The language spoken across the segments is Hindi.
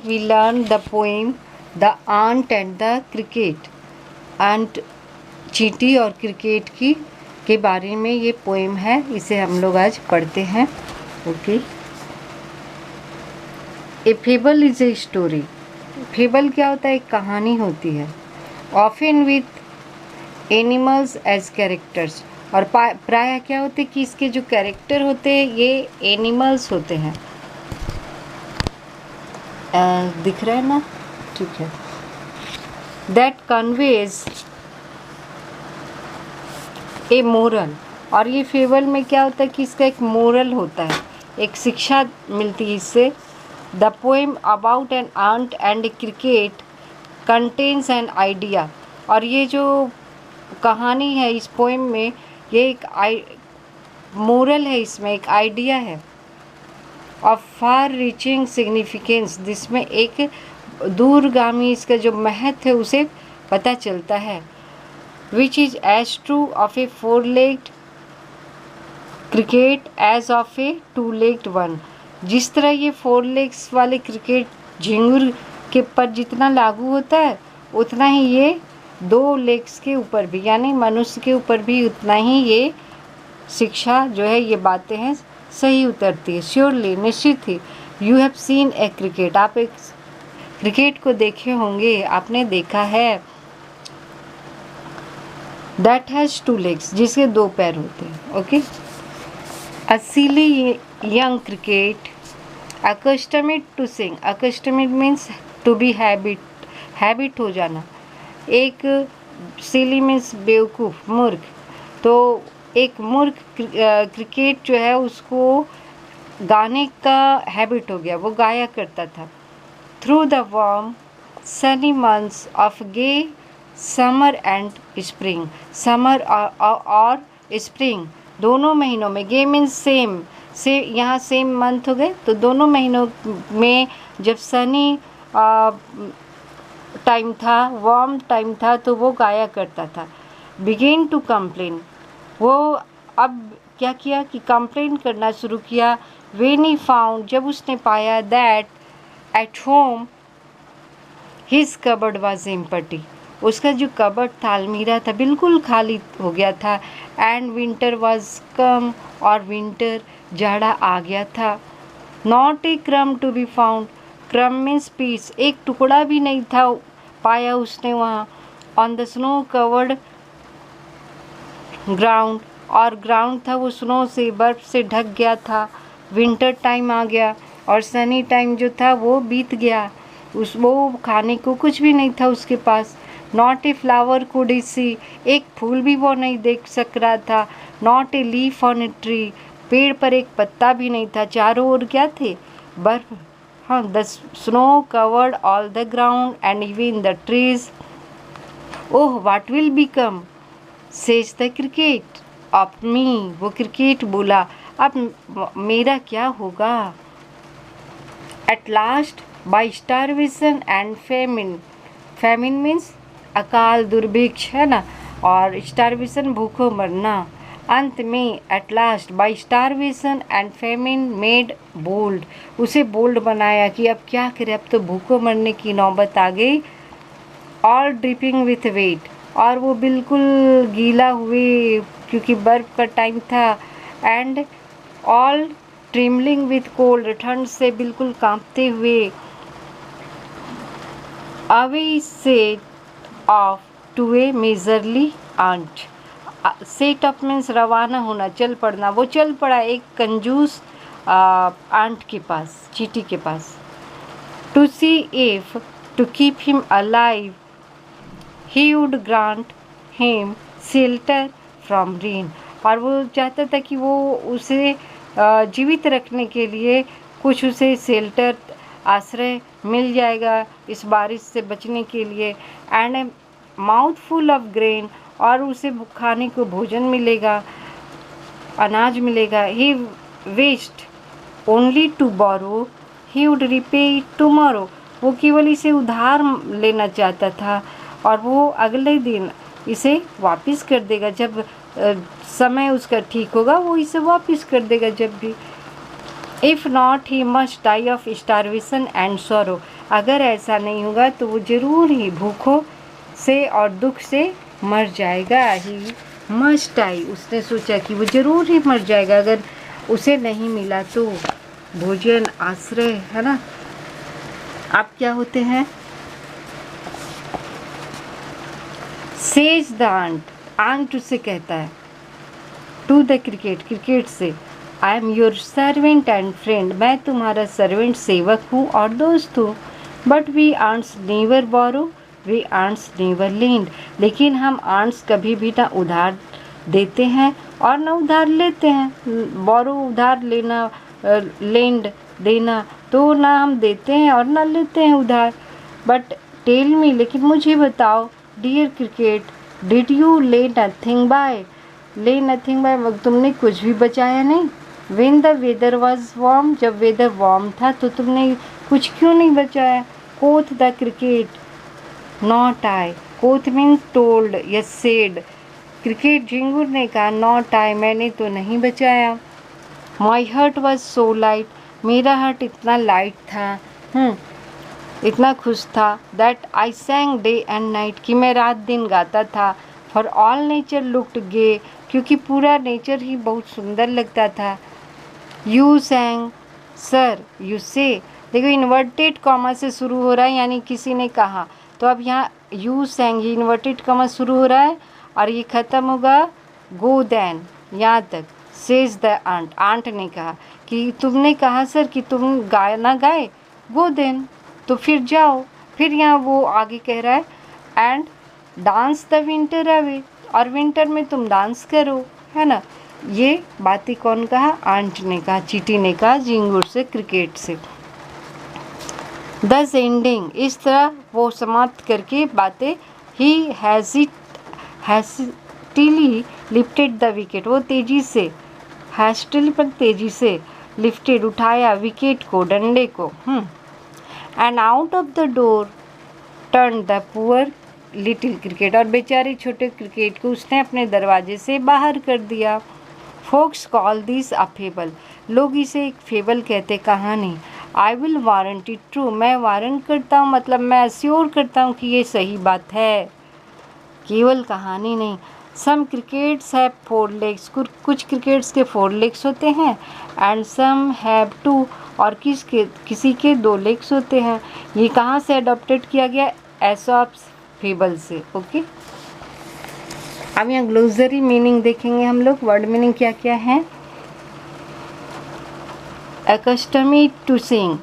we learn the poem The Ant and the Cricket. Ant चींटी और क्रिकेट के बारे में ये पोएम है, इसे हम लोग आज पढ़ते हैं. Okay. A fable is a story. Fable क्या होता है? एक कहानी होती है. Often with animals as characters. और प्राय क्या होते हैं कि इसके जो कैरेक्टर होते हैं ये एनिमल्स होते हैं. दिख रहा है ना? ठीक है. That conveys A moral. और ये फेबल में क्या होता है कि इसका एक मोरल होता है, एक शिक्षा मिलती है इससे. The poem about an ant and cricket contains an idea. और ये जो कहानी है इस पोएम में, ये एक मोरल है, इसमें एक आइडिया है ऑफ फार रीचिंग सिग्निफिकेंस, जिसमें एक दूरगामी इसका जो महत्व है उसे पता चलता है. Which is as true of a 4-legged cricket as of a 2-legged one. जिस तरह ये 4 legs वाले क्रिकेट झिंगुर के पर जितना लागू होता है, उतना ही ये 2 legs के ऊपर भी, यानी मनुष्य के ऊपर भी उतना ही ये शिक्षा जो है, ये बातें हैं, सही उतरती है. श्योरली, निश्चित ही. You have seen a cricket. आप एक क्रिकेट को देखे होंगे, आपने देखा है. दैट हैज़ 2 legs, जिसके 2 पैर होते हैं. Okay. A silly young cricket accustomed to sing. Accustomed means to be habit हो जाना. एक सिली मीन्स बेवकूफ़, मूर्ख. तो एक मूर्ख क्रिकेट जो है उसको गाने का हैबिट हो गया, वो गाया करता था. Through the warm sunny months of gay summer and spring. Summer और स्प्रिंग दोनों महीनों में, गे मीन्स सेम से, यहाँ सेम मंथ हो गए, तो दोनों महीनों में जब सनी टाइम था, वार्म टाइम था, तो वो गाया करता था. Begin to complain. वो अब क्या किया कि कंप्लेन करना शुरू किया. व्हेन ही फाउंड, जब उसने पाया, that at home his cupboard was empty. उसका जो कबर्ड था, अलमीरा था, बिल्कुल खाली हो गया था. एंड विंटर वाज कम, और विंटर, जाड़ा आ गया था. नॉट ए क्रम टू बी फाउंड. क्रम मीन्स पीस. एक टुकड़ा भी नहीं था पाया उसने वहाँ. On the snow covered ground. और ग्राउंड था वो स्नो से, बर्फ़ से ढक गया था. विंटर टाइम आ गया और सनी टाइम जो था वो बीत गया. वो खाने को कुछ भी नहीं था उसके पास. Not a flower could he see. एक फूल भी वो नहीं देख सक रहा था. Not a leaf on a tree. पेड़ पर एक पत्ता भी नहीं था. चारों ओर क्या थे? बर्फ. हाँ, the snow covered all the ground and even the trees. Oh, what will become says the cricket of me. वो क्रिकेट बोला, अब मेरा क्या होगा. At last by starvation and famine. Famine means अकाल, दुर्भिक्ष है ना, और स्टारवेशन भूखों मरना. अंत में at last by starvation and famine made bold. उसे बोल्ड बनाया कि अब क्या करे, अब तो भूखों मरने की नौबत आ गई. All dripping with wet. और वो बिल्कुल गीला हुए क्योंकि बर्फ़ का टाइम था. And all trembling with cold. ठंड से बिल्कुल कांपते हुए. Away set off to a miserly ant. Set off means रवाना होना, चल पड़ना. वो चल पड़ा एक कंजूस आंट के पास, चींटी के पास. To see if to keep him alive he would grant him shelter from rain. और वो चाहता था कि वो उसे जीवित रखने के लिए कुछ उसे शेल्टर, आश्रय मिल जाएगा इस बारिश से बचने के लिए. And a mouthful of grain. और उसे खाने को भोजन मिलेगा, अनाज मिलेगा. He wished only to borrow he would repay tomorrow. वो केवल इसे उधार लेना चाहता था और वो अगले दिन इसे वापस कर देगा. जब समय उसका ठीक होगा वो इसे वापस कर देगा जब भी. If not he must die of starvation and sorrow, अगर ऐसा नहीं होगा तो वो ज़रूर ही भूखों से और दुख से मर जाएगा। ही मस्ट डाई, उसने सोचा कि वो ज़रूर ही मर जाएगा अगर उसे नहीं मिला तो भोजन, आश्रय, है ना। आप क्या होते हैं? सेज द आंट उसे कहता है टू द क्रिकेट से, I am your servant and friend, मैं तुम्हारा सर्वेंट, सेवक हूँ और दोस्त हूँ। But we ants never borrow, we ants never lend, लेकिन हम आंट्स कभी भी ना उधार देते हैं और ना उधार लेते हैं। बोरो उधार लेना, लेंड देना, तो ना हम देते हैं और ना लेते हैं उधार। बट टेल मी, लेकिन मुझे बताओ, डियर क्रिकेट, डिड यू ले नथिंग बाय, ले नथिंग बाय, तुमने कुछ भी बचाया नहीं। When the weather was warm, जब वेदर वार्म था तो तुमने कुछ क्यों नहीं बचाया। Quoth the cricket, not I, quoth means told या said, क्रिकेट झिंगुर ने कहा not I, मैंने तो नहीं बचाया। My heart was so light, मेरा हार्ट इतना लाइट था, इतना खुश था, that I sang day and night, कि मैं रात दिन गाता था। For all nature looked gay, क्योंकि पूरा नेचर ही बहुत सुंदर लगता था। यू सैंग, सर, यू से, देखो इन्वर्टेड कॉमा से शुरू हो रहा है, यानी किसी ने कहा, तो अब यहाँ यू सैंग, ये इन्वर्टेड कॉमा शुरू हो रहा है और ये ख़त्म होगा गो देन, यहाँ तक। सेज द आंट ने कहा कि तुमने कहा सर कि तुम गाना गाए, गो देन, तो फिर जाओ। फिर यहाँ वो आगे कह रहा है and dance the winter away, और विंटर में तुम डांस करो, है ना। ये बातें कौन कहा? आंट ने कहा, चींटी ने कहा झिंगुर से, क्रिकेट से। दस एंडिंग, इस तरह वो समाप्त करके बातें, ही हैस्टिली लिफ्टेड द विकेट, वो तेजी से, हैस्टिली पर तेजी से, लिफ्टेड उठाया, विकेट को, डंडे को, and out of the door turn the poor little cricket, और बेचारे छोटे क्रिकेट को उसने अपने दरवाजे से बाहर कर दिया। Folks call this a fable, लोग इसे एक फेबल कहते, कहानी। I will warrant it true, मैं वारंट करता हूँ, मतलब मैं अश्योर करता हूँ कि ये सही बात है, केवल कहानी नहीं। सम क्रिकेट्स हैव 4 legs, कुछ क्रिकेट्स के 4 legs होते हैं, एंड सम हैव 2, और किसी के 2 legs होते हैं। ये कहाँ से अडॉप्टेड किया गया? एसॉप्स फेबल से। ओके, अब यहाँ ग्लोसरी मीनिंग देखेंगे हम लोग। वर्ड मीनिंग क्या क्या है? एक्स्टमीड टू सिंग,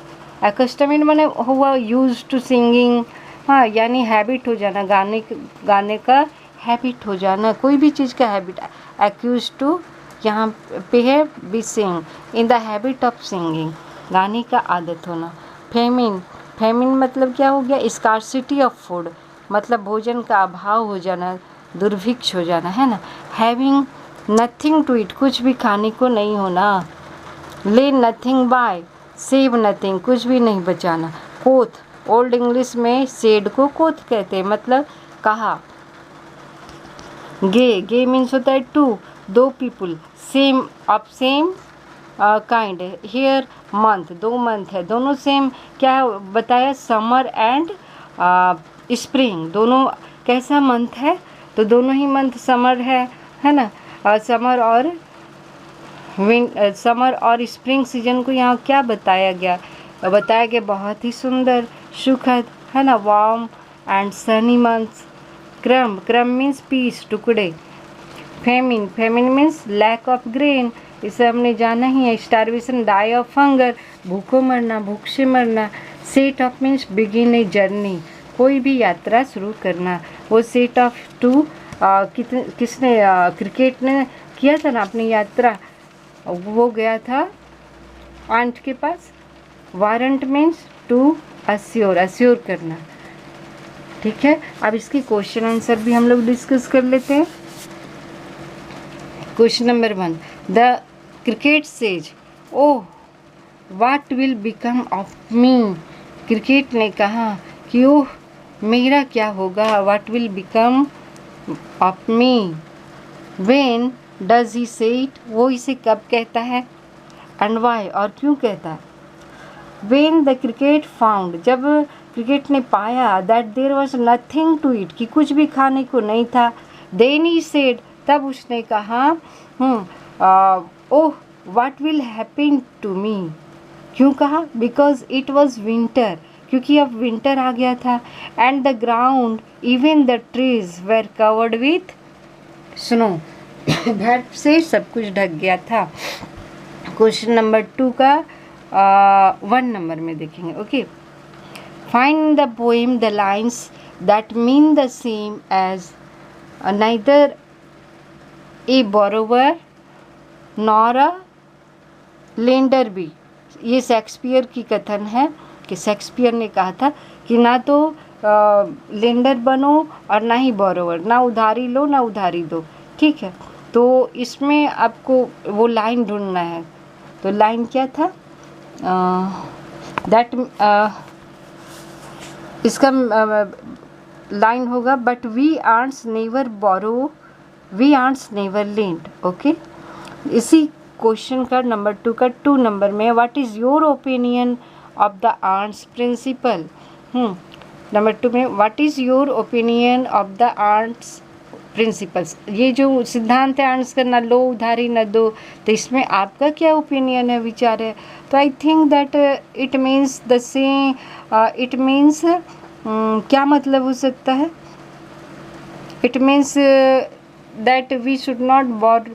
एक्स्टमीड माने हुआ यूज टू सिंगिंग, हाँ, यानी हैबिट हो जाना, गाने का हैबिट हो जाना, कोई भी चीज़ का हैबिट। एक्यूज टू यहाँ पे है be sing, in the habit of singing, गाने का आदत होना। फेमिन मतलब क्या हो गया? स्कार्सिटी ऑफ फूड, मतलब भोजन का अभाव हो जाना, दुर्भिक्ष हो जाना, है ना। हैविंग नथिंग टू ईट, कुछ भी खाने को नहीं होना। ले नथिंग बाय, सेव नथिंग, कुछ भी नहीं बचाना। कोथ, ओल्ड इंग्लिश में सेड को कोथ कहते हैं, मतलब कहा। गे मीन्स होता है 2, 2 people, same of same kind. Here month, 2 month है, दोनों सेम क्या बताया? समर एंड स्प्रिंग, दोनों कैसा मंथ है? तो दोनों ही मंथ समर है ना। समर और स्प्रिंग सीजन को यहाँ क्या बताया गया? बताया गया बहुत ही सुंदर, सुखद, है ना, warm and sunny months. Crumb means piece, टुकड़े। Famine means lack of grain, इसे हमने जाना ही है। स्टारवेशन, डाई ऑफ हंगर, भूखों मरना, भूख से मरना। Set off means begin a journey, कोई भी यात्रा शुरू करना। वो सेट ऑफ टू किसने क्रिकेट ने किया था ना अपनी यात्रा, वो गया था आंट के पास। वारंट मीन्स टू अश्योर करना। ठीक है, अब इसकी क्वेश्चन आंसर भी हम लोग डिस्कस कर लेते हैं। Question number 1, the cricket says, oh what will become of me, cricket ने कहा कि ओह मेरा क्या होगा, what will become of me. When does he से इट, वो इसे कब कहता है? एंड वाई, और क्यों कहता है? When the cricket found, जब क्रिकेट ने पाया that there was nothing to eat, कि कुछ भी खाने को नहीं था, then he said, तब उसने कहा ओह what will happen to me, क्यों कहा? Because it was winter, क्योंकि अब विंटर आ गया था, and the ground even the trees were covered with snow, बर्फ से सब कुछ ढक गया था। क्वेश्चन नंबर 2 का 1 नंबर में देखेंगे। Okay, find the poem the lines that mean the same as neither a borrower nor a lender be. ये शेक्सपियर की कथन है कि शेक्सपियर ने कहा था कि ना तो लेंडर बनो और ना ही बोरोवर, ना उधारी लो ना उधारी दो। ठीक है, तो इसमें आपको वो लाइन ढूंढना है। तो लाइन क्या था? दैट इसका लाइन होगा but we ants never borrow, we ants never lend. Okay, इसी क्वेश्चन का नंबर 2 का 2 नंबर में what is your opinion of the ants principle. Number 2 में what is your opinion of the ants principles. ये जो सिद्धांत है आर्ट्स का, ना लो उधारी न दो, तो इसमें आपका क्या ओपिनियन है, विचार है? तो I think that it means the same, it means क्या मतलब हो सकता है? It means that we should not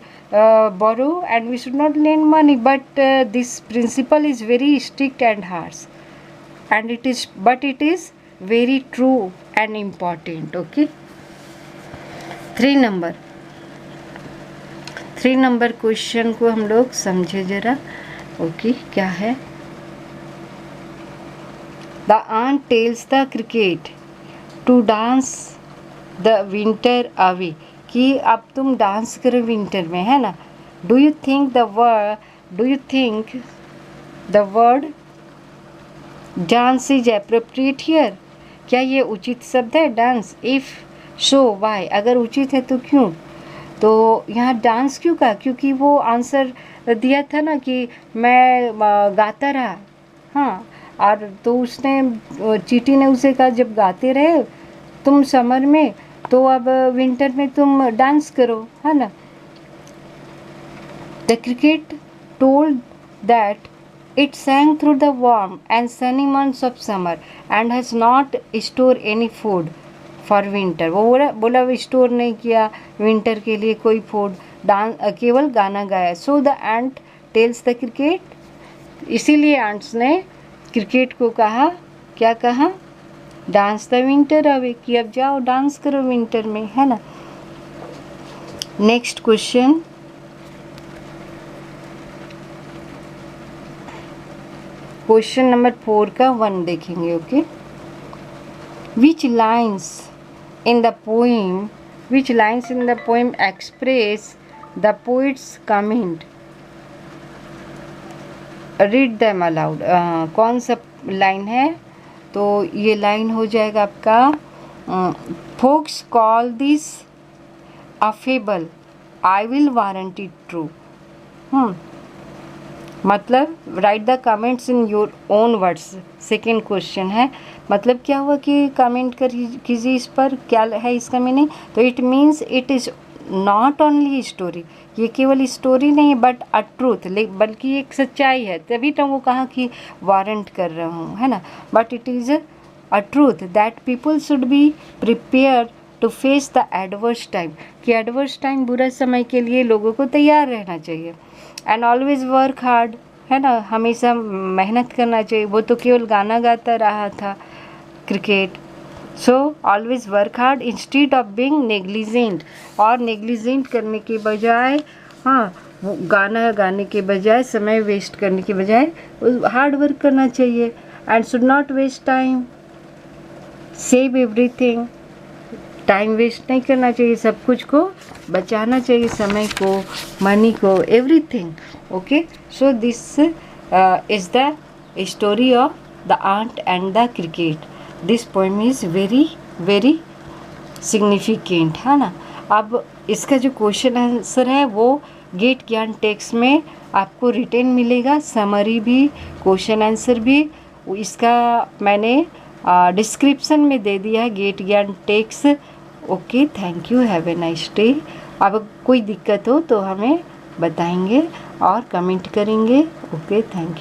borrow and we should not lend money, but this principle is very strict and harsh, and it is very true and important. Okay, 3 number question को हम लोग समझे जरा। ओके, क्या है? The aunt tells the cricket to dance the winter away, कि अब तुम डांस करो विंटर में, है ना? Do you think the word dance is appropriate here? क्या ये उचित शब्द है डांस? इफ़ सो वाई, अगर उचित है तो क्यों? तो यहाँ डांस क्यों कहा? क्योंकि वो आंसर दिया था ना कि मैं गाता रहा। हाँ, और तो उसने, चींटी ने उसे कहा जब गाते रहे तुम समर में, तो अब विंटर में तुम डांस करो, है ना? The cricket told that it sang through the warm and sunny months of summer and has not store any food for winter. वो बोला स्टोर नहीं किया विंटर के लिए कोई फूड, केवल गाना गाया। So the ant tells the cricket, इसीलिए एंट्स ने क्रिकेट को कहा, क्या कहा? डांस द विंटर अवे, कि अब जाओ डांस करो विंटर में, है ना? नेक्स्ट क्वेश्चन, क्वेश्चन नंबर 4 का 1 देखेंगे। Okay, which lines in the poem express the poets comment, read them allowed. कौन सा लाइन है? तो ये लाइन हो जाएगा आपका, folks call this a fable, I will warrant it true. मतलब write the comments in your own words. Second question है, मतलब क्या हुआ कि कमेंट कीजिए इस पर, क्या है इसका मीनिंग? तो it means it is not only story, ये केवल स्टोरी नहीं है बट अ ट्रूथ, बल्कि एक सच्चाई है। तभी तो वो कहा कि वारंट कर रहा हूँ, है ना? But it is a truth that people should be prepare to face the adverse time, कि एडवर्स टाइम, बुरा समय के लिए लोगों को तैयार रहना चाहिए। एंड ऑलवेज वर्क हार्ड, है ना? हमेशा मेहनत करना चाहिए। वो तो केवल गाना गाता रहा था cricket. So always work hard instead of being negligent, और नेग्लिजेंट करने के बजाय, हाँ, वो गाना गाने के बजाय, समय वेस्ट करने के बजाय हार्ड वर्क करना चाहिए। And should not waste time, save everything, time waste नहीं करना चाहिए, सब कुछ को बचाना चाहिए, समय को, मनी को, everything. Okay, so this is the story of the ant and the cricket. This poem is very very significant, है ना? अब इसका जो क्वेश्चन आंसर है वो गेट ज्ञान टेक्स्ट में आपको रिटन मिलेगा, समरी भी, क्वेश्चन आंसर भी। इसका मैंने डिस्क्रिप्शन में दे दिया है, गेट ज्ञान text. Okay, thank you, have a nice day. अब कोई दिक्कत हो तो हमें बताएंगे और कमेंट करेंगे। Okay, thank you.